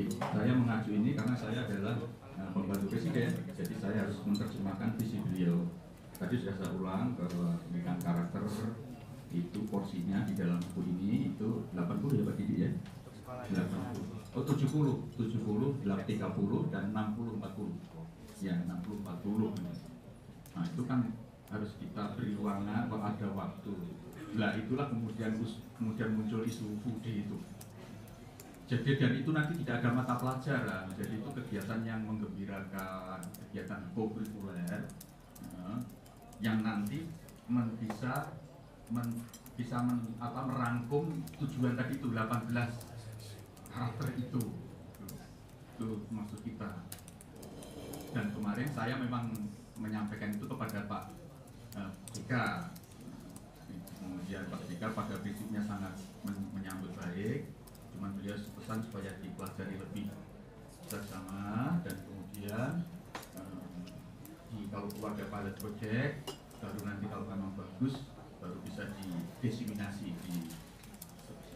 Saya mengacu ini karena saya adalah pembantu presiden, jadi saya harus menerjemahkan visi beliau. Tadi sudah saya ulang bahwa pendidikan karakter itu porsinya di dalam buku ini itu 80 ya Pak Didi ya? 80. Oh 70, 30 dan 60 40. Ya 60 40. Nah itu kan harus kita beri ruangan kalau ada waktu. Nah itulah kemudian muncul isu foodie itu. Jadi dan itu nanti tidak ada mata pelajaran. Jadi itu kegiatan yang menggembirakan, kegiatan kokurikuler yang nanti bisa merangkum tujuan tadi itu 18 karakter itu maksud kita. Dan kemarin saya memang menyampaikan itu kepada Pak Jika. Kemudian Pak Jika pada prinsipnya sangat menyambut baik, cuman beliau pesan supaya dipelajari lebih bersama dan kemudian kalau keluarga pilot project baru nanti kalau memang bagus baru bisa didesiminasi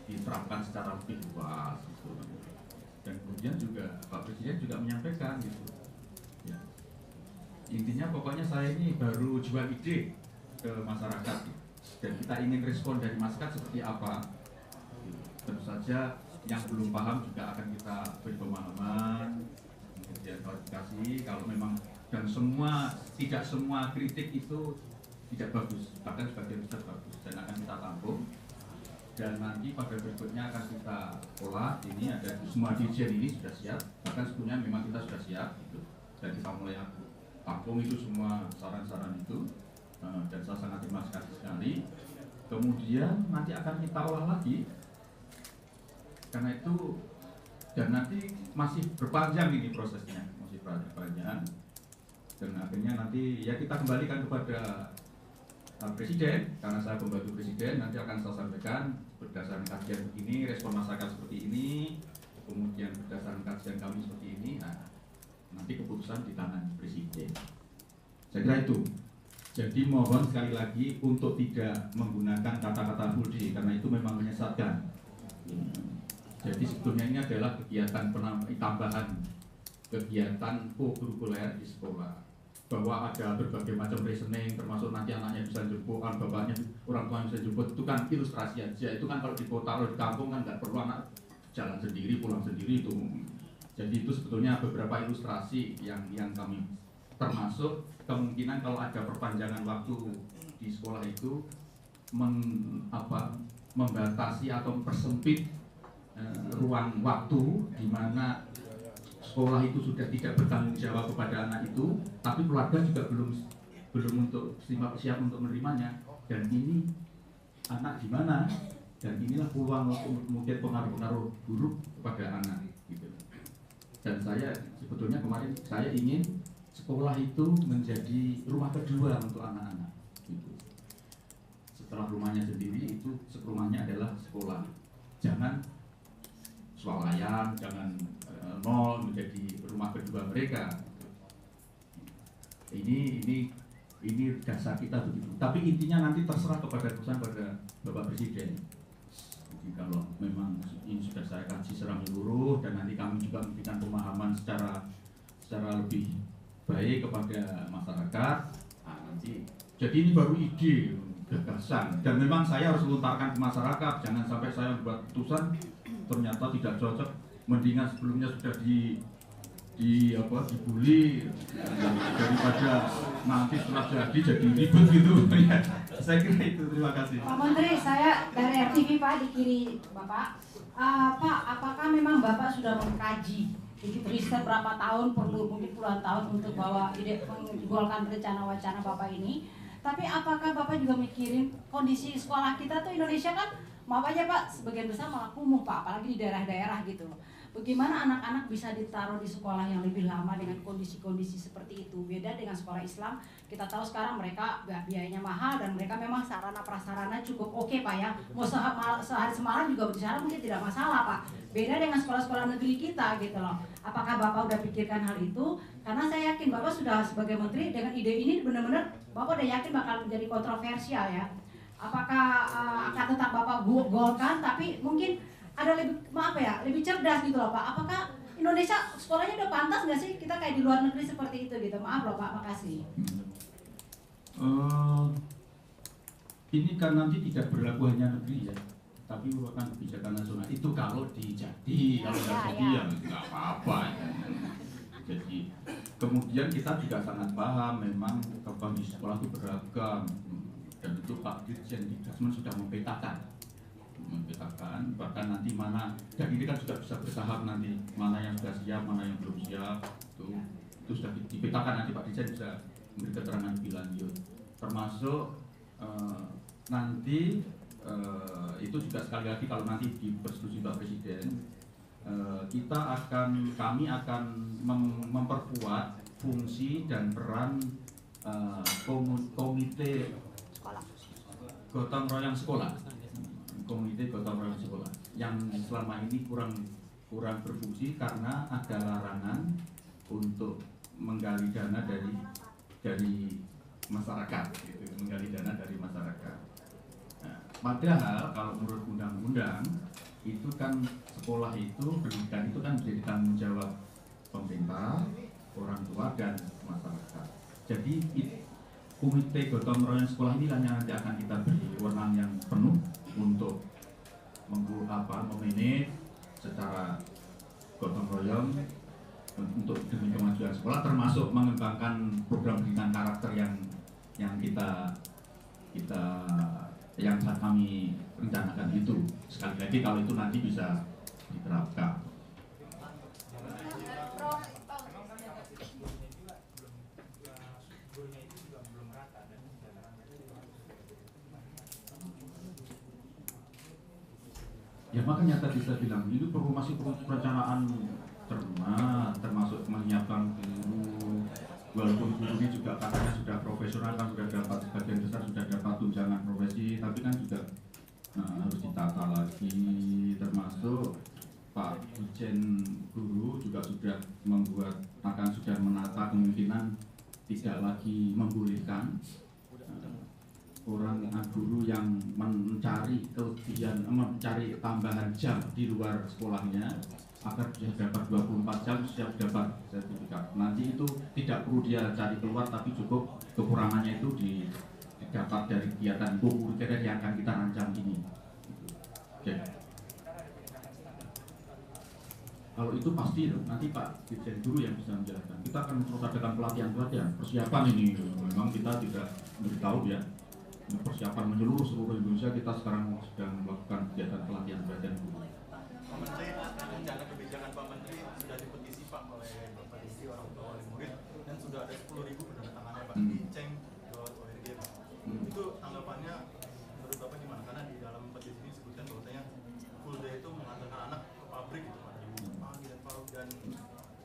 diterapkan secara lebih luas gitu. Dan kemudian juga Pak Presiden juga menyampaikan gitu ya. Intinya pokoknya saya ini baru jual ide ke masyarakat dan kita ingin respon dari masyarakat seperti apa. Tentu saja yang belum paham juga akan kita beri pemahaman, kemudian klarifikasi kalau memang dan tidak semua kritik itu tidak bagus, bahkan sebagian besar bagus dan akan kita tampung dan nanti pada berikutnya akan kita olah. Ini ada semua dirjen ini sudah siap, bahkan sebelumnya memang kita sudah siap gitu. Dan kita mulai tampung itu semua saran-saran itu dan saya sangat terima kasih sekali. Kemudian nanti akan kita olah lagi karena itu dan nanti masih berpanjang ini prosesnya, masih panjang dan akhirnya nanti ya kita kembalikan kepada Presiden karena saya pembantu Presiden, nanti akan saya sampaikan berdasarkan kajian begini, respon masyarakat seperti ini, kemudian berdasarkan kajian kami seperti ini, nah, nanti keputusan di tangan Presiden. Saya kira itu. Jadi mohon sekali lagi untuk tidak menggunakan kata-kata full day karena itu memang menyesatkan. Jadi sebetulnya ini adalah kegiatan tambahan kegiatan kokurikuler di sekolah, bahwa ada berbagai macam reasoning, termasuk nanti anaknya bisa jemput, bapaknya, orang tua bisa jemput, itu kan ilustrasi aja. Itu kan kalau di kota, kalau di kampung kan nggak perlu anak jalan sendiri, pulang sendiri itu. Jadi itu sebetulnya beberapa ilustrasi yang kami termasuk kemungkinan kalau ada perpanjangan waktu di sekolah itu membatasi atau mempersempit ruang waktu di mana sekolah itu sudah tidak bertanggung jawab kepada anak itu, tapi keluarga juga belum untuk siap untuk menerimanya. Dan ini anak di mana? Dan inilah peluang kemudian pengaruh-pengaruh buruk kepada anak. Gitu. Dan saya sebetulnya kemarin saya ingin sekolah itu menjadi rumah kedua untuk anak-anak. Gitu. Setelah rumahnya sendiri itu rumahnya adalah sekolah. Jangan swalayan, jangan mall menjadi rumah kedua mereka. Ini dasar kita begitu. Tapi intinya nanti terserah kepada keputusan pada Bapak Presiden. Jadi kalau memang ini sudah saya kaji secara menyeluruh dan nanti kami juga memberikan pemahaman secara lebih baik kepada masyarakat. Nah, nanti jadi ini baru ide, gagasan dan memang saya harus lontarkan ke masyarakat. Jangan sampai saya membuat keputusan ternyata tidak cocok, mendingan sebelumnya sudah dibully daripada nanti setelah jadi ribet gitu. Ya, saya kira itu. Terima kasih. Pak Menteri, saya dari RTV Pak, di kiri Bapak. Pak, apakah memang Bapak sudah mengkaji riset berapa tahun, perlu mungkin puluhan tahun untuk bawa ide menggolkan rencana wacana Bapak ini? Tapi apakah Bapak juga mikirin kondisi sekolah kita tuh Indonesia kan maaf aja Pak, sebagian besar malah kumuh Pak, apalagi di daerah-daerah gitu. Bagaimana anak-anak bisa ditaruh di sekolah yang lebih lama dengan kondisi-kondisi seperti itu? Beda dengan sekolah Islam, kita tahu sekarang mereka biayanya mahal dan mereka memang sarana prasarana cukup oke Pak ya. Mau sehari semalam juga di sana mungkin tidak masalah Pak. Beda dengan sekolah-sekolah negeri kita gitu loh. Apakah Bapak udah pikirkan hal itu? Karena saya yakin Bapak sudah sebagai menteri dengan ide ini benar-benar Bapak udah yakin bakal menjadi kontroversial ya. Apakah akan tetap Bapak golkan, tapi mungkin ada lebih lebih cerdas gitu loh Pak. Apakah Indonesia sekolahnya udah pantas nggak sih kita kayak di luar negeri seperti itu gitu? Maaf loh Pak, makasih. Ini kan nanti tidak berlaku hanya negeri ya, tapi merupakan kebijakan nasional. Itu kalau dijadi, kalau nggak jadi ya nggak apa-apa. Jadi kemudian kita juga sangat paham memang kondisi sekolah itu beragam, dan itu Pak Dirjen Dikdasmen sudah memetakan, bahkan nanti mana, dan ini kan juga bisa bertahap nanti mana yang sudah siap, mana yang belum siap, itu sudah dipetakan. Nanti Pak Dirjen bisa memberi keterangan lebih lanjut, termasuk nanti itu juga sekali lagi kalau nanti dipersetujui Pak Presiden, kami akan memperkuat fungsi dan peran komite gotong royong sekolah, yang selama ini kurang berfungsi karena ada larangan untuk menggali dana dari masyarakat, gitu, menggali dana dari masyarakat. Nah, padahal kalau menurut undang-undang itu kan sekolah itu, pendidikan itu kan menjadi tanggung jawab pemerintah, orang tua dan masyarakat. Jadi komite gotong royong sekolah ini yang nanti akan kita beri wewenang yang penuh untuk memanage secara gotong royong untuk demi kemajuan sekolah, termasuk mengembangkan program pendidikan karakter yang kami rencanakan itu. Sekali lagi kalau itu nanti bisa diterapkan. Ya makanya tadi saya bilang itu masih perlu perencanaan cermat, termasuk menyiapkan guru. Walaupun guru ini juga katanya sudah profesional, kan sudah dapat sebagian besar sudah dapat tunjangan profesi, tapi kan juga harus ditata lagi, termasuk Pak Dirjen Guru juga sudah sudah menata kemungkinan tidak lagi membolehkan orang guru yang mencari tambahan jam di luar sekolahnya agar dia dapat 24 jam siap dapat sertifikat. Nanti itu tidak perlu dia cari keluar, tapi cukup kekurangannya itu didapat dari kegiatan kurikulum yang akan kita rancang ini. Oke. Kalau itu pasti nanti Pak Dirjen Guru yang bisa menjelaskan. Kita akan terus adakan pelatihan persiapan ini. Memang kita tidak memberitahu ya. Persiapan menyeluruh seluruh Indonesia, kita sekarang sedang melakukan kegiatan pelatihan guru. Pak Menteri, rencana kebijakan Pak Menteri sudah dipetisi Pak oleh Bapak Diki, orang tua wali murid, dan sudah ada 10.000 penandatangannya Pak di ceng.org Pak. Itu tanggapannya menurut Bapak gimana? Karena di dalam petisi ini disebutkan bahwasanya full day itu mengantarkan anak ke pabrik gitu Pak, pagi dan paruh, dan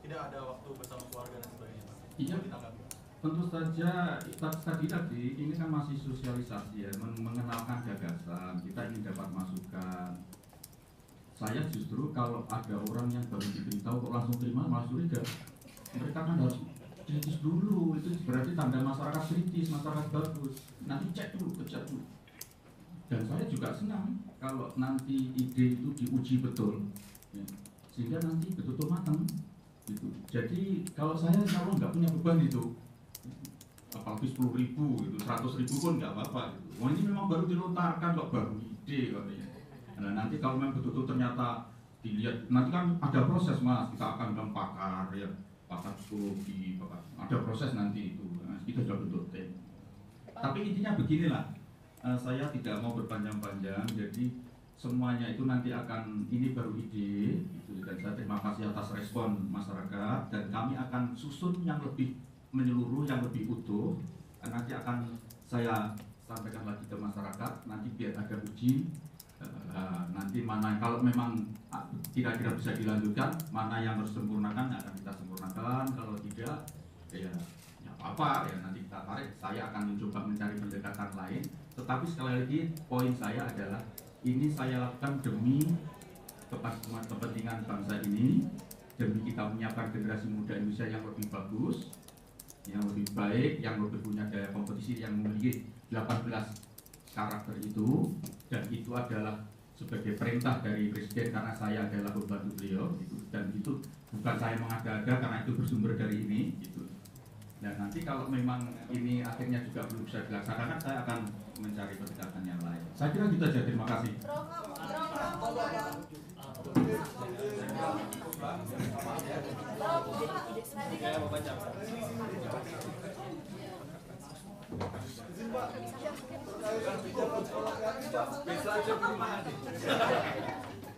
tidak ada waktu bersama keluarga dan sebagainya Pak. Iya. Tentu saja tadi ini kan masih sosialisasi ya, mengenalkan gagasan, kita ingin dapat masukan. Saya justru kalau ada orang yang baru diberitahu kok langsung terima malah curiga. Mereka kan harus kritis dulu, itu berarti tanda masyarakat kritis, masyarakat bagus. Nanti cek dulu. Dan saya juga senang kalau nanti ide itu diuji betul, ya, sehingga nanti betul-betul matang. Gitu. Jadi kalau saya kalau nggak punya beban itu, apalagi 10.000 gitu, 100.000 pun nggak apa-apa gitu. Wah ini memang baru dilontarkan kok, baru ide katanya. Nah nanti kalau memang betul-betul ternyata dilihat, nanti kan ada proses Mas, kita akan dengan pakar ya, pakar psikologi, ada proses nanti itu. Nah, kita sudah bentuk tim. Tapi intinya beginilah, saya tidak mau berpanjang-panjang, jadi semuanya itu nanti ini baru ide gitu. Dan saya terima kasih atas respon masyarakat, dan kami akan susun yang lebih menyeluruh, yang lebih utuh. Nanti akan saya sampaikan lagi ke masyarakat, nanti biar ada uji. Nanti mana kalau memang kira-kira bisa dilanjutkan, mana yang harus sempurnakan akan kita sempurnakan. Kalau tidak ya apa-apa ya, nanti kita tarik. Saya akan mencoba mencari pendekatan lain. Tetapi sekali lagi poin saya adalah ini saya lakukan demi kepentingan bangsa ini, demi kita menyiapkan generasi muda Indonesia yang lebih bagus, yang lebih baik, yang lebih punya daya kompetisi, yang memiliki 18 karakter itu, dan itu adalah sebagai perintah dari Presiden karena saya adalah pembantu beliau gitu. Dan itu bukan saya mengada-ada karena itu bersumber dari ini gitu. Dan nanti kalau memang ini akhirnya juga belum bisa dilaksanakan, saya akan mencari pendekatan yang lain. Saya kira gitu aja, terima kasih.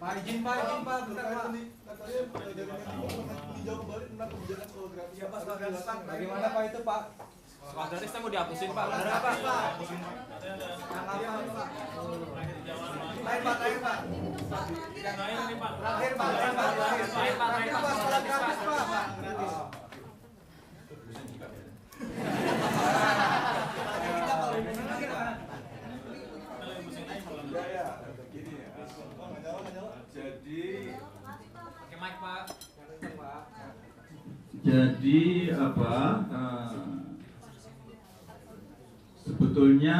Pak, izin Pak, bentar Pak. Dijawab kembali tentang kebijakan sekolah gratis. Ya Pak, sekolah gratis Pak. Bagaimana Pak itu Pak? Sekolah gratis mau dihapusin Pak. Benar Pak. Lain Pak, terakhir Pak. Terakhir Pak, sekolah gratis Pak. Gratis. Kita kalau ini terakhir Pak. Ya, begini ya. Jadi pakai mic Pak. Jadi sebetulnya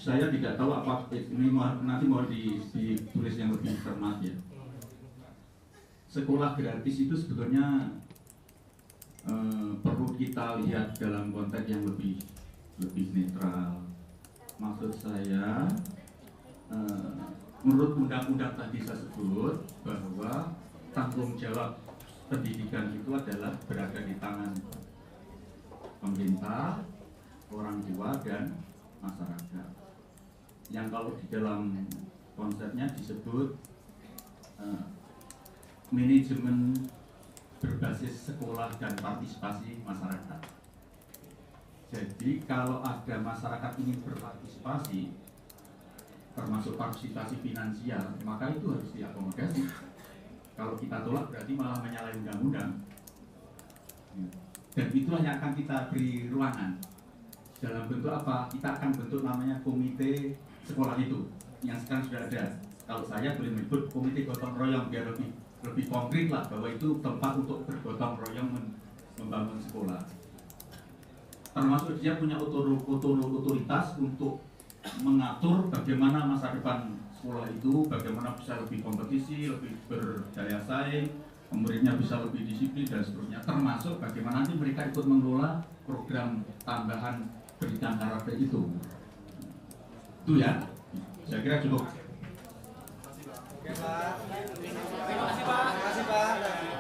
saya tidak tahu apa ini nanti mau ditulis yang lebih cermat ya. Sekolah gratis itu sebetulnya perlu kita lihat dalam konteks yang lebih netral. Maksud saya, menurut undang-undang tadi saya sebut bahwa tanggung jawab pendidikan itu adalah berada di tangan pemerintah, orang tua, dan masyarakat. Yang kalau di dalam konsepnya disebut manajemen berbasis sekolah dan partisipasi masyarakat. Jadi kalau ada masyarakat ingin berpartisipasi, termasuk partisipasi finansial, maka itu harus diakomodasi. Kalau kita tolak berarti malah menyalahi undang-undang. Dan itulah yang akan kita beri ruangan. Dalam bentuk apa? Kita akan bentuk namanya komite sekolah itu, yang sekarang sudah ada. Kalau saya boleh menyebut komite gotong royong biar lebih konkret lah, bahwa itu tempat untuk bergotong royong membangun sekolah. Termasuk dia punya otoritas untuk mengatur bagaimana masa depan sekolah itu, bagaimana bisa lebih kompetisi, lebih berdaya saing, muridnya bisa lebih disiplin dan seterusnya. Termasuk bagaimana nanti mereka ikut mengelola program tambahan pendidikan karakter itu. Itu ya, saya kira cukup. Oke Pak. Terima kasih Pak. Terima kasih Pak.